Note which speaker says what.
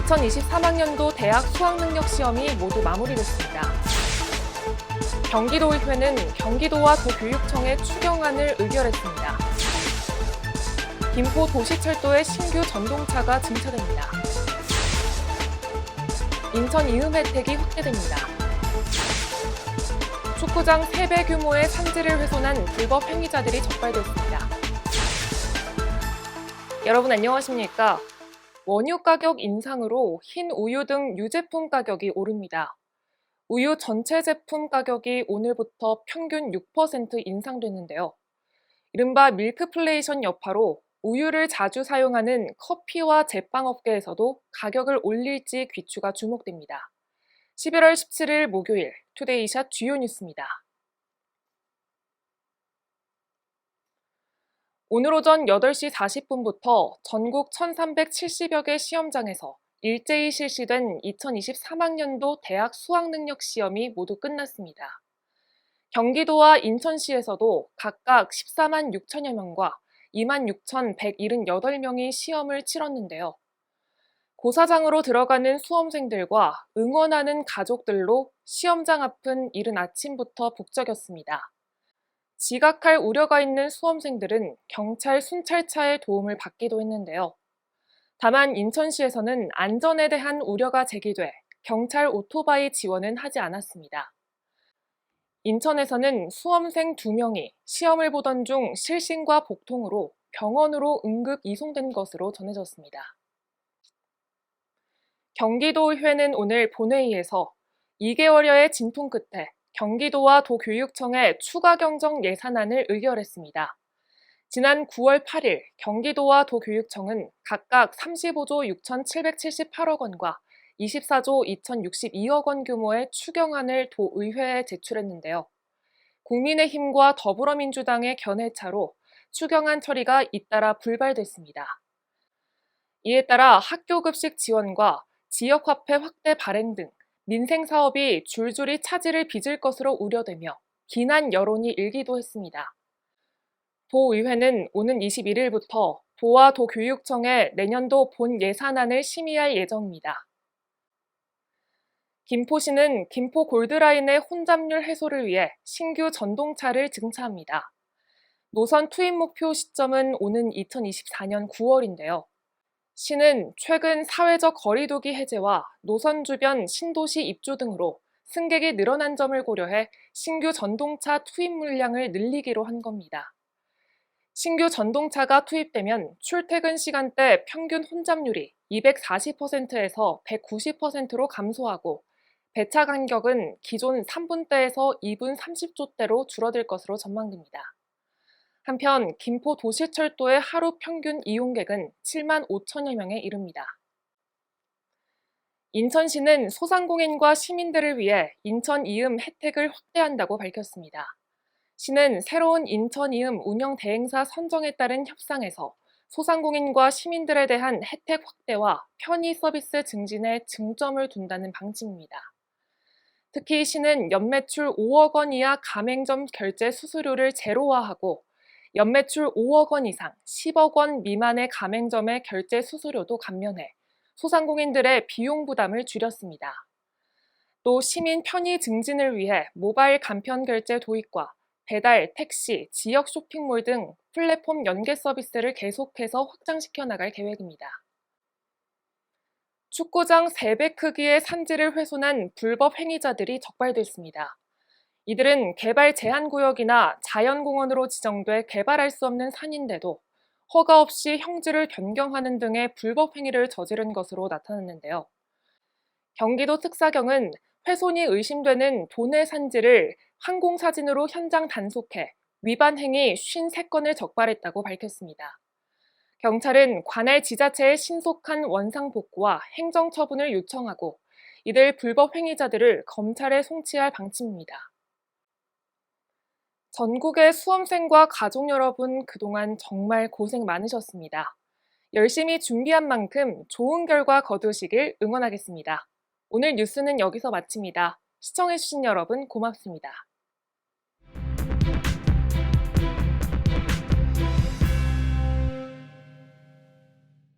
Speaker 1: 2023학년도 대학 수학능력시험이 모두 마무리됐습니다. 경기도의회는 경기도와 도교육청의 추경안을 의결했습니다. 김포도시철도에 신규 전동차가 증차됩니다. 인천 이음 혜택이 확대됩니다. 축구장 3배 규모의 산지를 훼손한 불법 행위자들이 적발됐습니다. 여러분 안녕하십니까? 원유 가격 인상으로 흰 우유 등 유제품 가격이 오릅니다. 우유 전체 제품 가격이 오늘부터 평균 6% 인상됐는데요. 이른바 밀크플레이션 여파로 우유를 자주 사용하는 커피와 제빵 업계에서도 가격을 올릴지 귀추가 주목됩니다. 11월 17일 목요일 투데이샷 주요 뉴스입니다. 오늘 오전 8시 40분부터 전국 1370여 개 시험장에서 일제히 실시된 2023학년도 대학 수학능력 시험이 모두 끝났습니다. 경기도와 인천시에서도 각각 14만 6천여 명과 2만 6,178명이 시험을 치렀는데요. 고사장으로 들어가는 수험생들과 응원하는 가족들로 시험장 앞은 이른 아침부터 북적였습니다. 지각할 우려가 있는 수험생들은 경찰 순찰차의 도움을 받기도 했는데요. 다만 인천시에서는 안전에 대한 우려가 제기돼 경찰 오토바이 지원은 하지 않았습니다. 인천에서는 수험생 2명이 시험을 보던 중 실신과 복통으로 병원으로 응급 이송된 것으로 전해졌습니다. 경기도의회는 오늘 본회의에서 2개월여의 진통 끝에 경기도와 도교육청의 추가 경정 예산안을 의결했습니다. 지난 9월 8일 경기도와 도교육청은 각각 35조 6,778억 원과 24조 2,062억 원 규모의 추경안을 도의회에 제출했는데요. 국민의힘과 더불어민주당의 견해차로 추경안 처리가 잇따라 불발됐습니다. 이에 따라 학교급식 지원과 지역화폐 확대 발행 등 민생 사업이 줄줄이 차질을 빚을 것으로 우려되며 비난 여론이 일기도 했습니다. 도의회는 오는 21일부터 도와 도교육청의 내년도 본 예산안을 심의할 예정입니다. 김포시는 김포 골드라인의 혼잡률 해소를 위해 신규 전동차를 증차합니다. 노선 투입 목표 시점은 오는 2024년 9월인데요. 시는 최근 사회적 거리두기 해제와 노선 주변 신도시 입주 등으로 승객이 늘어난 점을 고려해 신규 전동차 투입 물량을 늘리기로 한 겁니다. 신규 전동차가 투입되면 출퇴근 시간대 평균 혼잡률이 240%에서 190%로 감소하고 배차 간격은 기존 3분대에서 2분 30초대로 줄어들 것으로 전망됩니다. 한편 김포 도시철도의 하루 평균 이용객은 7만 5천여 명에 이릅니다. 인천시는 소상공인과 시민들을 위해 인천 이음 혜택을 확대한다고 밝혔습니다. 시는 새로운 인천 이음 운영 대행사 선정에 따른 협상에서 소상공인과 시민들에 대한 혜택 확대와 편의 서비스 증진에 중점을 둔다는 방침입니다. 특히 시는 연매출 5억 원 이하 가맹점 결제 수수료를 제로화하고 연매출 5억 원 이상 10억 원 미만의 가맹점의 결제 수수료도 감면해 소상공인들의 비용 부담을 줄였습니다. 또 시민 편의 증진을 위해 모바일 간편 결제 도입과 배달, 택시, 지역 쇼핑몰 등 플랫폼 연계 서비스를 계속해서 확장시켜 나갈 계획입니다. 축구장 3배 크기의 산지를 훼손한 불법 행위자들이 적발됐습니다. 이들은 개발 제한 구역이나 자연공원으로 지정돼 개발할 수 없는 산인데도 허가 없이 형질을 변경하는 등의 불법 행위를 저지른 것으로 나타났는데요. 경기도 특사경은 훼손이 의심되는 도내 산지를 항공사진으로 현장 단속해 위반 행위 53건을 적발했다고 밝혔습니다. 경찰은 관할 지자체의 신속한 원상 복구와 행정 처분을 요청하고 이들 불법 행위자들을 검찰에 송치할 방침입니다. 전국의 수험생과 가족 여러분 그동안 정말 고생 많으셨습니다. 열심히 준비한 만큼 좋은 결과 거두시길 응원하겠습니다. 오늘 뉴스는 여기서 마칩니다. 시청해주신 여러분 고맙습니다.